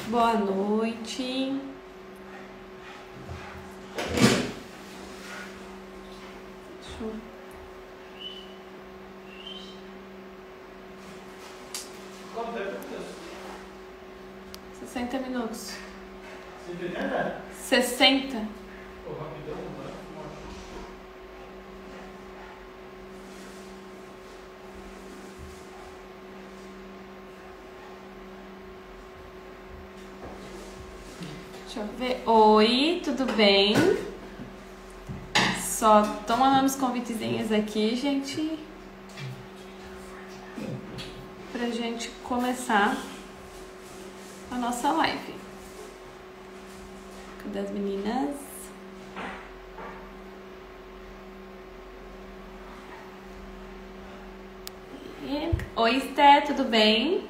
Boa noite. Quanto tempo? 60 minutos. 180? 60? Pô, rapidão, né? Deixa eu ver. Oi, tudo bem? Só tô mandando os convitezinhos aqui, gente. Pra gente começar a nossa live. Cadê as meninas? Oi, Esté, tudo bem?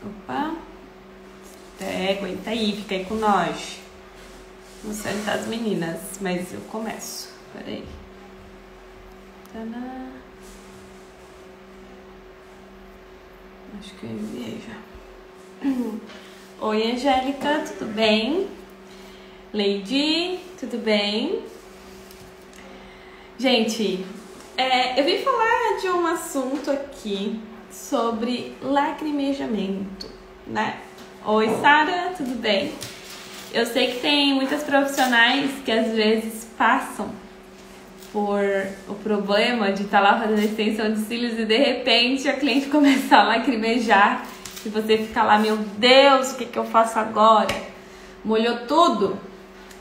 Opa. Esté, aguenta aí, fica aí com nós. Vou sentar as meninas, mas eu começo. Peraí. Tadã. Acho que eu enviei já. Oi, Angélica, tudo bem? Lady, tudo bem? Gente, eu vim falar de um assunto aqui sobre lacrimejamento, né? Oi, Sara, tudo bem? Eu sei que tem muitas profissionais que às vezes passam por o problema de estar lá fazendo extensão de cílios e de repente a cliente começar a lacrimejar e você fica lá, meu Deus, o que eu faço agora? Molhou tudo?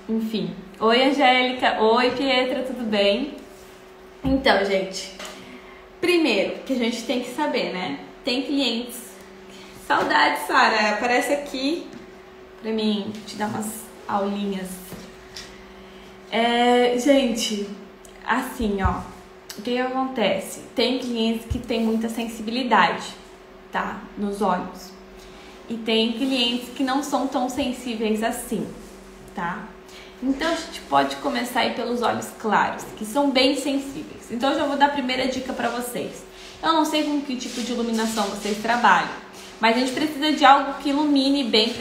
Enfim. Oi, Angélica. Oi, Pietra, tudo bem? Então, gente, primeiro que a gente tem que saber, né? Tem clientes. Saudade, Sara. Aparece aqui pra mim te dar umas aulinhas. Gente, assim, ó, o que acontece? Tem clientes que têm muita sensibilidade, tá? Nos olhos. E tem clientes que não são tão sensíveis assim, tá? Então a gente pode começar aí pelos olhos claros, que são bem sensíveis. Então eu já vou dar a primeira dica pra vocês. Eu não sei com que tipo de iluminação vocês trabalham, mas a gente precisa de algo que ilumine bem,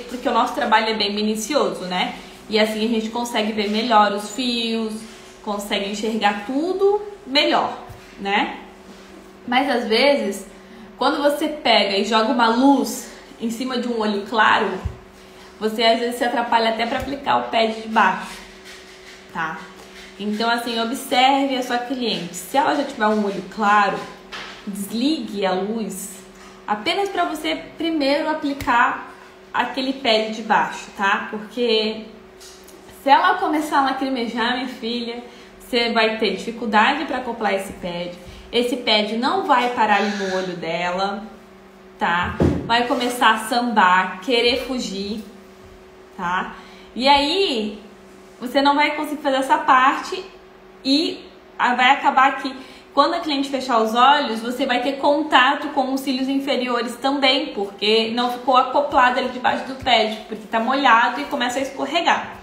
porque o nosso trabalho é bem minucioso, né? E assim a gente consegue ver melhor os fios, consegue enxergar tudo melhor, né? Mas às vezes, quando você pega e joga uma luz em cima de um olho claro, você às vezes se atrapalha até para aplicar o pad de baixo, tá? Então assim, observe a sua cliente. Se ela já tiver um olho claro, desligue a luz apenas para você primeiro aplicar aquele pad de baixo, tá? Porque se ela começar a lacrimejar, minha filha, você vai ter dificuldade para acoplar esse pad. Esse pad não vai parar ali no olho dela, tá? Vai começar a sambar, querer fugir, tá? E aí, você não vai conseguir fazer essa parte e vai acabar que quando a cliente fechar os olhos, você vai ter contato com os cílios inferiores também, porque não ficou acoplado ali debaixo do pad, porque tá molhado e começa a escorregar,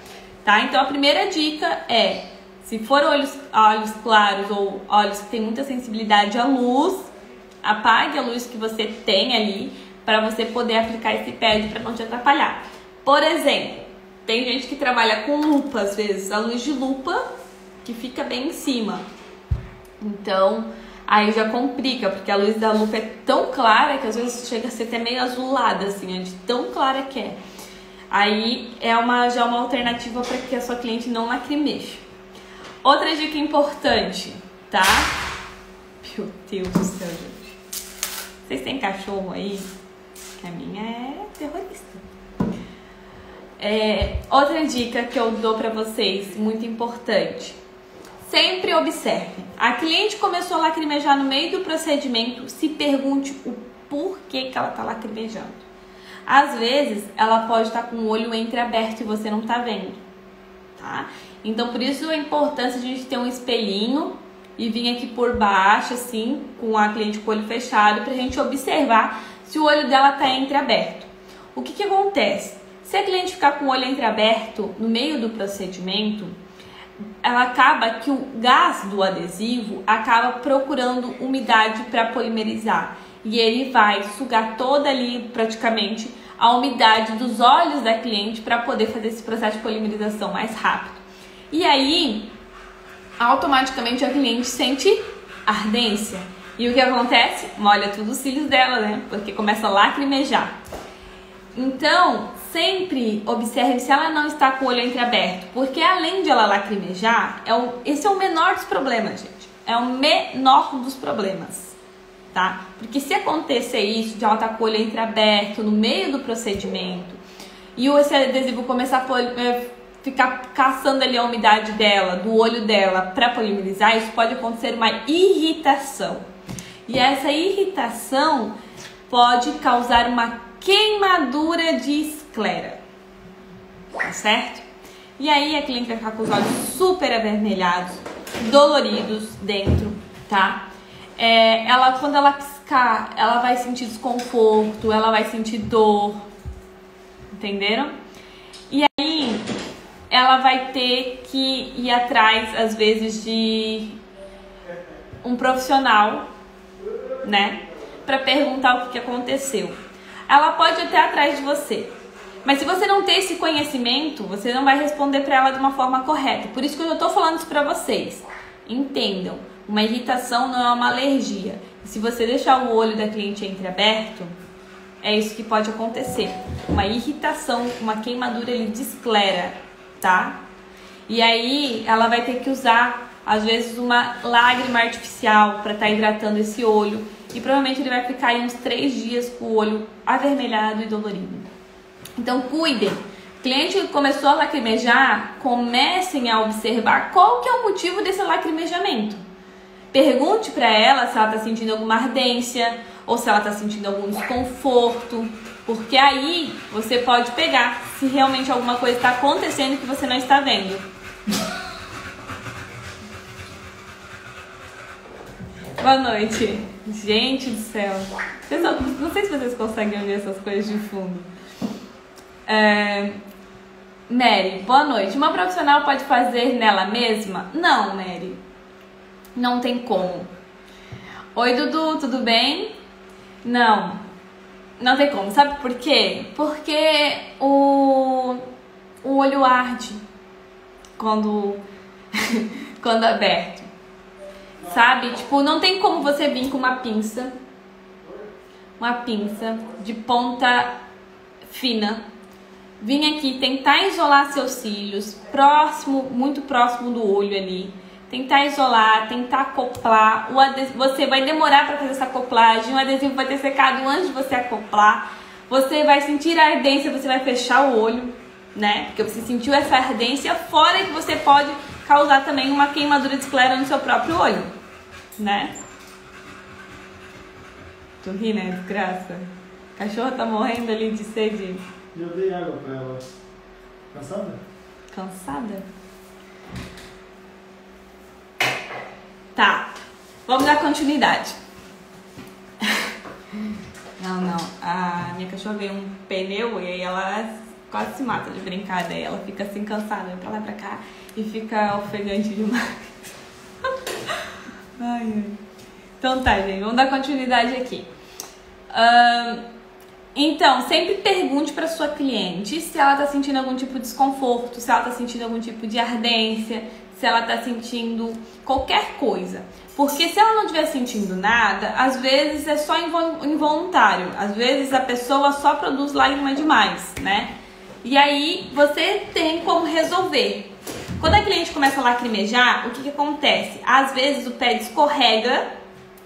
tá? Então a primeira dica é, se for olhos claros ou olhos que tem muita sensibilidade à luz, apague a luz que você tem ali para você poder aplicar esse pad para não te atrapalhar. Por exemplo, tem gente que trabalha com lupa, às vezes, a luz de lupa que fica bem em cima. Então, aí já complica, porque a luz da lupa é tão clara que às vezes chega a ser até meio azulada, assim, de tão clara que é. Aí já é uma alternativa para que a sua cliente não lacrimeje. Outra dica importante, tá? Meu Deus do céu, gente. Vocês têm cachorro aí? Que a minha é terrorista. Outra dica que eu dou pra vocês, muito importante. Sempre observe. A cliente começou a lacrimejar no meio do procedimento, se pergunte o porquê que ela tá lacrimejando. Às vezes, ela pode estar com o olho entreaberto e você não tá vendo, tá? Então, por isso a importância de a gente ter um espelhinho e vir aqui por baixo, assim, com a cliente com o olho fechado, pra gente observar se o olho dela tá entreaberto. O que que acontece? Se a cliente ficar com o olho entreaberto no meio do procedimento, ela acaba que o gás do adesivo acaba procurando umidade para polimerizar. e ele vai sugar toda ali praticamente a umidade dos olhos da cliente para poder fazer esse processo de polimerização mais rápido. E aí, automaticamente a cliente sente ardência. E o que acontece? Molha tudo os cílios dela, né? Porque começa a lacrimejar. Então, sempre observe se ela não está com o olho entreaberto, porque além de ela lacrimejar, esse é o menor dos problemas, gente. É o menor dos problemas, tá? Porque se acontecer isso, de ela estar com o olho entreaberto no meio do procedimento e esse adesivo começar a ficar caçando ali a umidade dela, do olho dela, para polimerizar, isso pode acontecer uma irritação. E essa irritação pode causar uma queimadura de esclera, tá certo? E aí a cliente vai ficar com os olhos super avermelhados, doloridos dentro, tá? Quando ela piscar, ela vai sentir desconforto, ela vai sentir dor, entenderam? E aí ela vai ter que ir atrás, às vezes, de um profissional, né? Pra perguntar o que aconteceu. Ela pode ir até atrás de você, mas se você não tem esse conhecimento, você não vai responder para ela de uma forma correta. Por isso que eu tô falando isso pra vocês. Entendam, uma irritação não é uma alergia. E se você deixar o olho da cliente entreaberto, é isso que pode acontecer. Uma irritação, uma queimadura ali de esclera, tá? E aí ela vai ter que usar, às vezes, uma lágrima artificial para estar hidratando esse olho. E provavelmente ele vai ficar aí uns 3 dias com o olho avermelhado e dolorido. Então cuidem. O cliente começou a lacrimejar, comecem a observar qual que é o motivo desse lacrimejamento. Pergunte para ela se ela está sentindo alguma ardência ou se ela está sentindo algum desconforto. Porque aí você pode pegar se realmente alguma coisa está acontecendo que você não está vendo. Boa noite. Gente do céu. Não sei se vocês conseguem ouvir essas coisas de fundo. Mary, boa noite. Uma profissional pode fazer nela mesma? Não, Mary. Não tem como. Oi, Dudu, tudo bem? Não tem como. Sabe por quê? Porque o olho arde quando aberto. Sabe? Tipo, não tem como você vir com uma pinça de ponta fina, vir aqui tentar isolar seus cílios muito próximo do olho ali, tentar isolar, tentar acoplar. Você vai demorar para fazer essa acoplagem, o adesivo vai ter secado antes de você acoplar, você vai sentir a ardência, você vai fechar o olho, né? Porque você sentiu essa ardência, fora que você pode causar também uma queimadura de esclera no seu próprio olho, né? Tu ri, né? Desgraça. A cachorra tá morrendo ali de sede. Eu dei água pra ela. Cansada? Cansada? Tá. Vamos dar continuidade. Não. A minha cachorra veio um pneu e aí ela quase se mata de brincar. Daí ela fica assim cansada, vai pra lá e pra cá e fica ofegante demais. Ai. Então tá, gente. Vamos dar continuidade aqui. Então, sempre pergunte para sua cliente se ela está sentindo algum tipo de desconforto, se ela está sentindo algum tipo de ardência, se ela está sentindo qualquer coisa. Porque se ela não estiver sentindo nada, às vezes é só involuntário. Às vezes a pessoa só produz lágrima demais, né? E aí você tem como resolver. Quando a cliente começa a lacrimejar, o que acontece? Às vezes o pé escorrega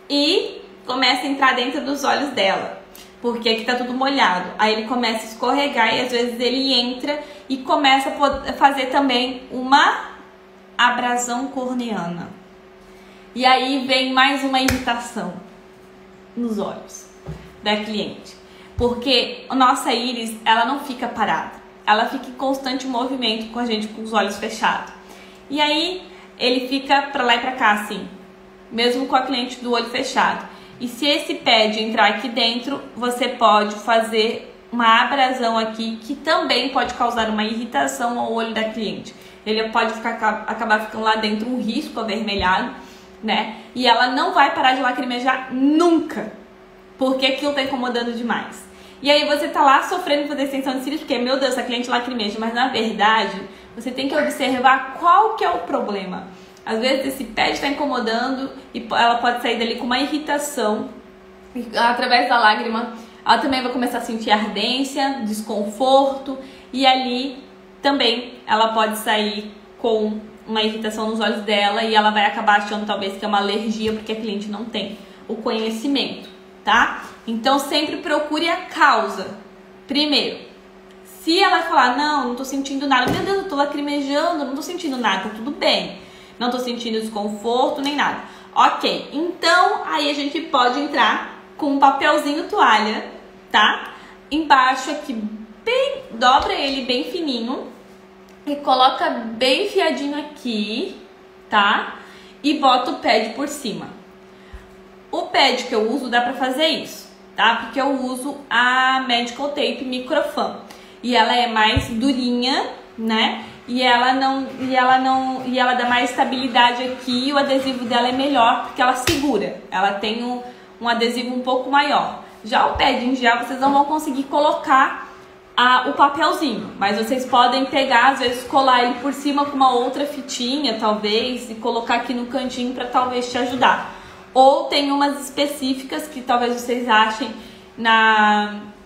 e começa a entrar dentro dos olhos dela, porque aqui tá tudo molhado. Aí ele começa a escorregar e às vezes ele entra e começa a fazer também uma abrasão corneana. E aí vem mais uma irritação nos olhos da cliente, porque a nossa íris, ela não fica parada, ela fica em constante movimento com a gente com os olhos fechados. E aí ele fica pra lá e pra cá assim, mesmo com a cliente do olho fechado. E se esse pad entrar aqui dentro, você pode fazer uma abrasão aqui, que também pode causar uma irritação ao olho da cliente. Ele pode acabar ficando lá dentro um risco avermelhado, né? E ela não vai parar de lacrimejar nunca. porque aquilo tá incomodando demais. E aí você tá lá sofrendo por extensão de cílios, porque, meu Deus, a cliente lacrimeja, mas na verdade, você tem que observar qual que é o problema. Às vezes esse pad está incomodando e ela pode sair dali com uma irritação. E, através da lágrima, ela também vai começar a sentir ardência, desconforto. E ali também ela pode sair com uma irritação nos olhos dela e ela vai acabar achando talvez que é uma alergia, porque a cliente não tem o conhecimento, tá? Então sempre procure a causa. Primeiro, se ela falar, não tô sentindo nada, meu Deus, eu tô lacrimejando, não tô sentindo nada, tá tudo bem. Não tô sentindo desconforto nem nada. Ok, então aí a gente pode entrar com um papelzinho toalha, tá? Embaixo aqui, bem, dobra ele bem fininho e coloca bem enfiadinho aqui, tá? E bota o pad por cima. O pad que eu uso dá pra fazer isso, tá? Porque eu uso a Medical Tape Microfan. E ela é mais durinha, né? E ela dá mais estabilidade aqui. E o adesivo dela é melhor porque ela segura. Ela tem um adesivo um pouco maior. Já o pad em gel vocês não vão conseguir colocar o papelzinho, mas vocês podem pegar, às vezes colar ele por cima com uma outra fitinha, talvez, e colocar aqui no cantinho para talvez te ajudar. Ou tem umas específicas que talvez vocês achem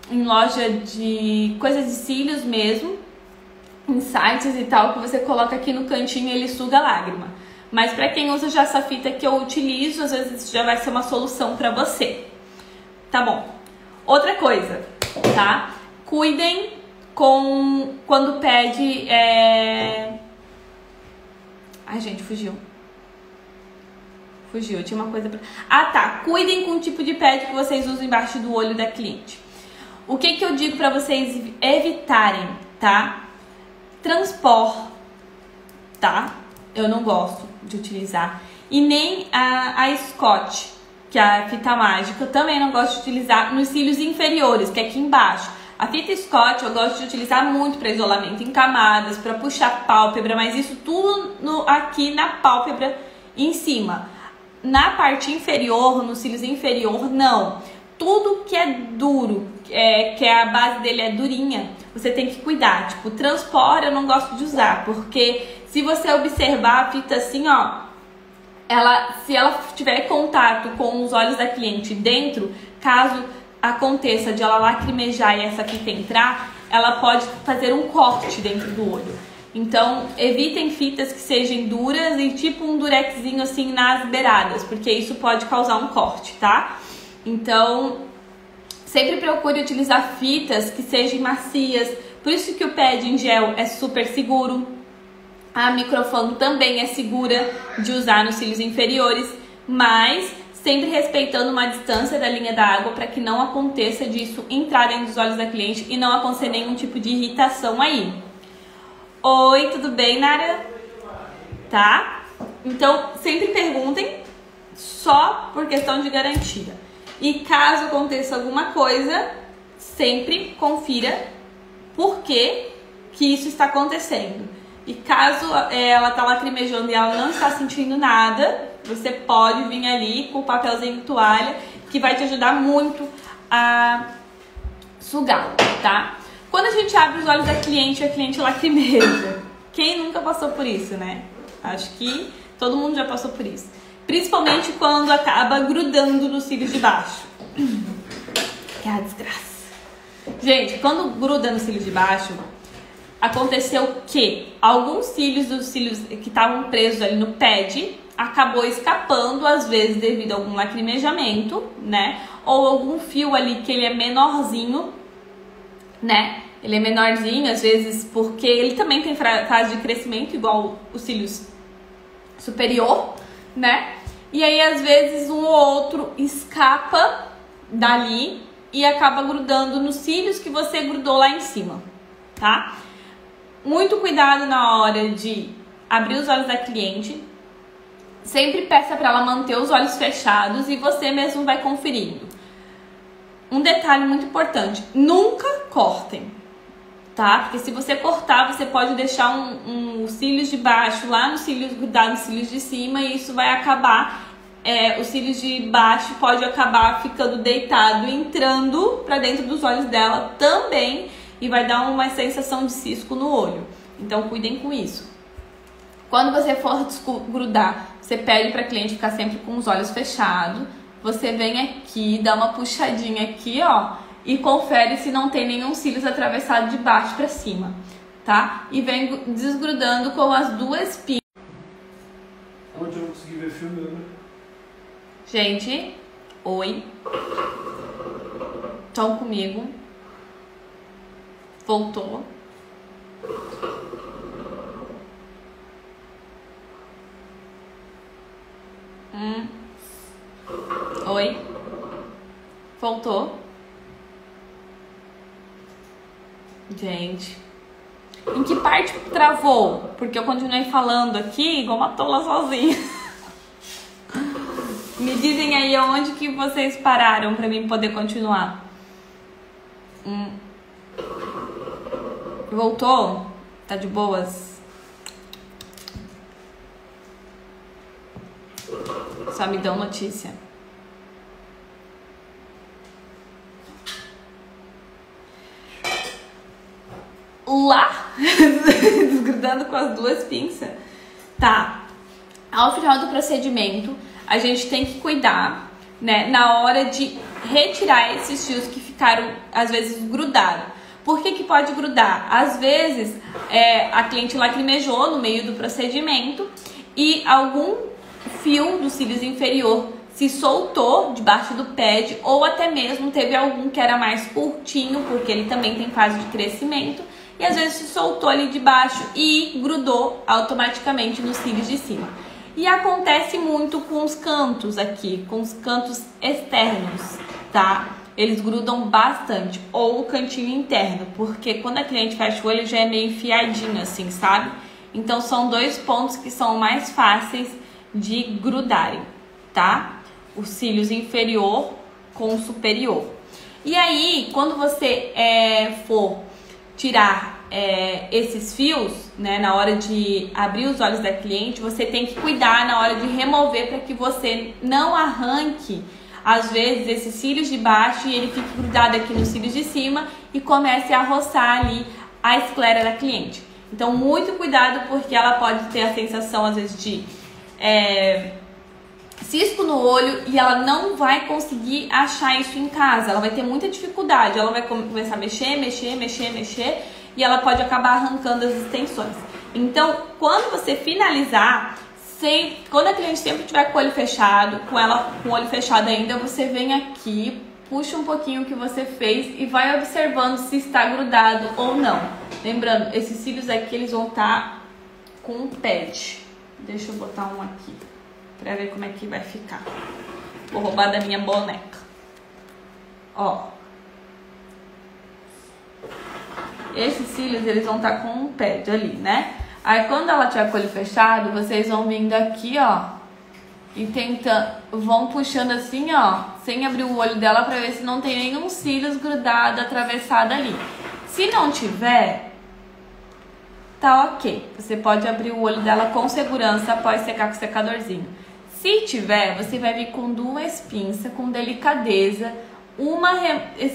em loja de coisas de cílios mesmo, em sites e tal, que você coloca aqui no cantinho e ele suga a lágrima. Mas para quem usa já essa fita que eu utilizo, às vezes isso já vai ser uma solução para você. Tá bom. Outra coisa, tá? Cuidem quando pede... Ai, gente, fugiu. Fugiu, tinha uma coisa pra... Ah, tá. Cuidem com o tipo de pad que vocês usam embaixo do olho da cliente. O que eu digo pra vocês evitarem, tá? Transpor, tá? Eu não gosto de utilizar. E nem a Scotch, que é a fita mágica, eu também não gosto de utilizar nos cílios inferiores, que é aqui embaixo. A fita Scotch eu gosto de utilizar muito para isolamento em camadas, para puxar pálpebra, mas isso tudo aqui na pálpebra em cima. Na parte inferior, nos cílios inferior, não. Tudo que é duro, que a base dele é durinha, você tem que cuidar. Tipo, transpor eu não gosto de usar, porque se você observar a fita assim, ó, se ela tiver contato com os olhos da cliente dentro, caso aconteça de ela lacrimejar e essa fita entrar, ela pode fazer um corte dentro do olho. Então, evitem fitas que sejam duras e tipo um durexzinho assim nas beiradas, porque isso pode causar um corte, tá? Então, sempre procure utilizar fitas que sejam macias. Por isso que o pad em gel é super seguro. A Microfan também é segura de usar nos cílios inferiores, mas sempre respeitando uma distância da linha da água para que não aconteça disso entrar dentro dos olhos da cliente e não acontecer nenhum tipo de irritação aí. Oi, tudo bem, Nara? Tá? Então, sempre perguntem, só por questão de garantia. E caso aconteça alguma coisa, sempre confira por que isso está acontecendo. E caso ela tá lacrimejando e ela não está sentindo nada, você pode vir ali com o papelzinho toalha, que vai te ajudar muito a sugar, tá? Quando a gente abre os olhos da cliente, a cliente lacrimeja. Quem nunca passou por isso, né? Acho que todo mundo já passou por isso. Principalmente quando acaba grudando nos cílios de baixo. Que é a desgraça. Gente, quando gruda nos cílios de baixo, aconteceu que alguns cílios dos cílios que estavam presos ali no pad acabou escapando, às vezes devido a algum lacrimejamento, né? Ou algum fio ali que ele é menorzinho, né? Ele é menorzinho, às vezes porque ele também tem fase de crescimento, igual os cílios superior, né? E aí, às vezes, um ou outro escapa dali e acaba grudando nos cílios que você grudou lá em cima, tá? Muito cuidado na hora de abrir os olhos da cliente. Sempre peça para ela manter os olhos fechados e você mesmo vai conferindo. Um detalhe muito importante, nunca cortem, tá? Porque se você cortar, você pode deixar os cílios de baixo lá nos cílios, grudar nos cílios de cima, e isso vai acabar os cílios de baixo pode acabar ficando deitado, entrando para dentro dos olhos dela também e vai dar uma sensação de cisco no olho. Então cuidem com isso. Quando você for desgrudar, você pede para a cliente ficar sempre com os olhos fechados. Você vem aqui, dá uma puxadinha aqui, ó, e confere se não tem nenhum cílios atravessado de baixo para cima, tá? E vem desgrudando com as duas pinças. Onde eu não consegui ver filme, né? Gente, oi. Estão comigo? Voltou. Oi. Voltou. Gente. Em que parte travou? Porque eu continuei falando aqui igual uma tola sozinha. Me dizem aí onde que vocês pararam pra mim poder continuar. Voltou? Tá de boas? Só me dão notícia. Lá, desgrudando com as duas pinças. Tá. Ao final do procedimento, a gente tem que cuidar, né, na hora de retirar esses fios que ficaram, às vezes, grudados. Por que que pode grudar? Às vezes, a cliente lacrimejou no meio do procedimento e algum fio do cílios inferior se soltou debaixo do pad, ou até mesmo teve algum que era mais curtinho, porque ele também tem fase de crescimento, e às vezes se soltou ali de baixo e grudou automaticamente nos cílios de cima. E acontece muito com os cantos aqui, com os cantos externos, tá? Eles grudam bastante, ou o cantinho interno, porque quando a cliente fecha o olho já é meio enfiadinho assim, sabe? Então são dois pontos que são mais fáceis de grudarem, tá? Os cílios inferior com o superior. E aí, quando você for tirar esses fios, né, na hora de abrir os olhos da cliente, você tem que cuidar na hora de remover para que você não arranque, às vezes, esses cílios de baixo e ele fique grudado aqui nos cílios de cima e comece a roçar ali a esclera da cliente. Então, muito cuidado, porque ela pode ter a sensação, às vezes, de cisco no olho e ela não vai conseguir achar isso em casa. Ela vai ter muita dificuldade. Ela vai começar a mexer e ela pode acabar arrancando as extensões. Então, quando você finalizar, quando a cliente sempre tiver com o olho fechado, com ela com o olho fechado ainda, você vem aqui, puxa um pouquinho o que você fez e vai observando se está grudado ou não. Lembrando, esses cílios aqui, eles vão estar com um pad. Deixa eu botar um aqui, pra ver como é que vai ficar. Vou roubar da minha boneca. Ó. Esses cílios, eles vão estar com um pad ali, né? Aí, quando ela tiver com o olho fechado, vocês vão vindo aqui, ó. E vão puxando assim, ó. Sem abrir o olho dela pra ver se não tem nenhum cílios grudado, atravessado ali. Se não tiver, tá ok. Você pode abrir o olho dela com segurança após secar com o secadorzinho. Se tiver, você vai vir com duas pinças, com delicadeza. Uma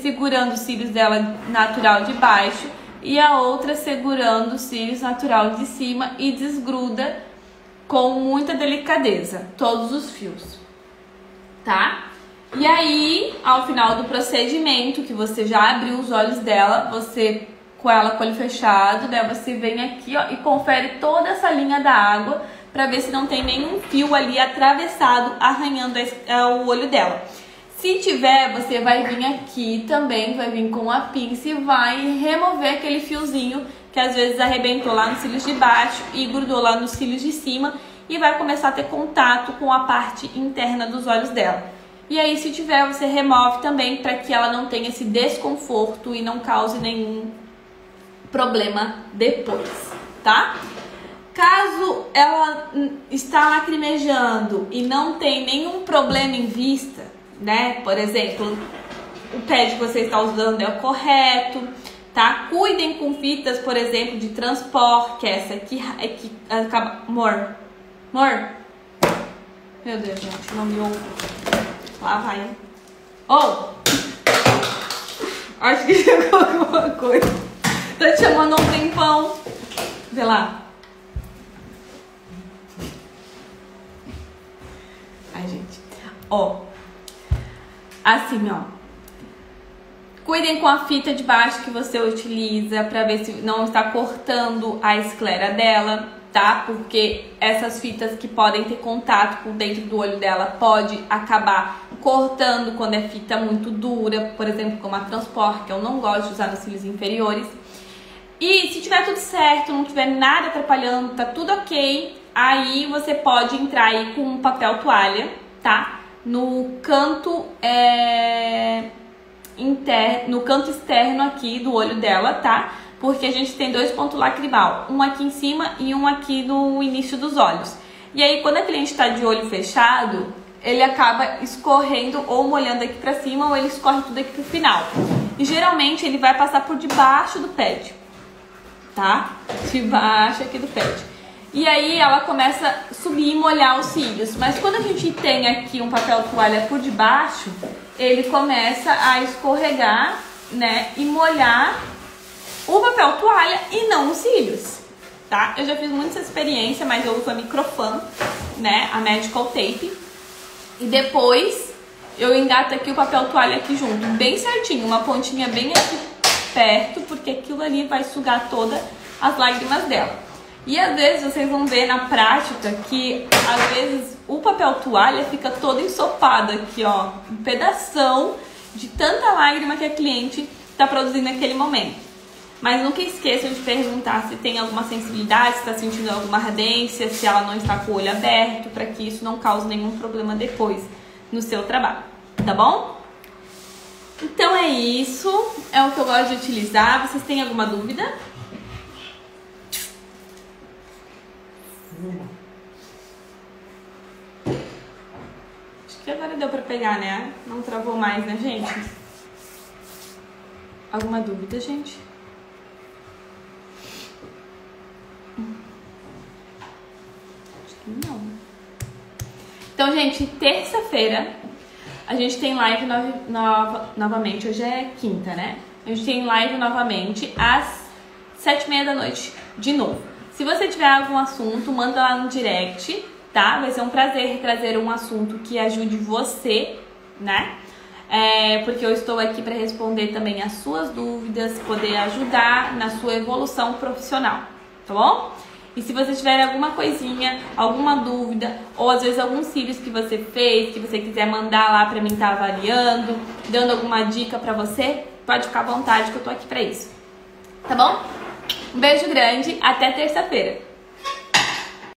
segurando os cílios dela natural de baixo e a outra segurando os cílios natural de cima e desgruda com muita delicadeza todos os fios, tá? E aí, ao final do procedimento, que você já abriu os olhos dela, você com ela com o olho fechado, né? Você vem aqui, ó, e confere toda essa linha da água para ver se não tem nenhum fio ali atravessado arranhando o olho dela. Se tiver, você vai vir aqui também, vai vir com a pinça e vai remover aquele fiozinho que às vezes arrebentou lá nos cílios de baixo e grudou lá nos cílios de cima e vai começar a ter contato com a parte interna dos olhos dela. E aí, se tiver, você remove também para que ela não tenha esse desconforto e não cause nenhum problema depois, tá? Caso ela está lacrimejando e não tem nenhum problema em vista, né? Por exemplo, o pad que você está usando é o correto, tá? Cuidem com fitas, por exemplo, de transporte, que essa aqui é que acaba... Amor, Meu Deus, gente, não me ouve. Lá vai. Oh! Acho que chegou alguma coisa. Tá te chamando há um tempão. Vê lá. Ai, gente. Ó. Assim, ó. Cuidem com a fita de baixo que você utiliza pra ver se não está cortando a esclera dela, tá? Porque essas fitas que podem ter contato com dentro do olho dela pode acabar cortando quando é fita muito dura, por exemplo, como a Transport, que eu não gosto de usar nos cílios inferiores. E se tiver tudo certo, não tiver nada atrapalhando, tá tudo ok, aí você pode entrar aí com um papel toalha, tá? No canto no canto externo aqui do olho dela, tá? Porque a gente tem 2 pontos lacrimal, um aqui em cima e um aqui no início dos olhos. E aí, quando a cliente tá de olho fechado, ele acaba escorrendo ou molhando aqui pra cima ou ele escorre tudo aqui pro final. E geralmente ele vai passar por debaixo do pad, tá? Debaixo aqui do pad. E aí ela começa a subir e molhar os cílios. Mas quando a gente tem aqui um papel toalha por debaixo, ele começa a escorregar, né? E molhar o papel toalha e não os cílios, tá? Eu já fiz muita experiência, mas eu uso a Microfan, né? A Medical Tape. E depois eu engato aqui o papel toalha aqui junto, bem certinho. Uma pontinha bem aqui perto, porque aquilo ali vai sugar todas as lágrimas dela. E às vezes vocês vão ver na prática que às vezes o papel toalha fica todo ensopado aqui, ó, um pedação de tanta lágrima que a cliente está produzindo naquele momento. Mas nunca esqueçam de perguntar se tem alguma sensibilidade, se está sentindo alguma ardência, se ela não está com o olho aberto, para que isso não cause nenhum problema depois no seu trabalho, tá bom? Então é isso, é o que eu gosto de utilizar. Vocês têm alguma dúvida? Acho que agora deu pra pegar, né? Não travou mais, né, gente? Alguma dúvida, gente? Acho que não. Então, gente, terça-feira a gente tem live novamente. Hoje é quinta, né? A gente tem live novamente às 7h30 da noite, de novo. Se você tiver algum assunto, manda lá no direct, tá? Vai ser um prazer trazer um assunto que ajude você, né? Porque eu estou aqui para responder também as suas dúvidas, poder ajudar na sua evolução profissional, tá bom? E se você tiver alguma coisinha, alguma dúvida, ou às vezes alguns cílios que você fez, que você quiser mandar lá para mim estar avaliando, dando alguma dica para você, pode ficar à vontade que eu tô aqui para isso, tá bom? Um beijo grande, até terça-feira!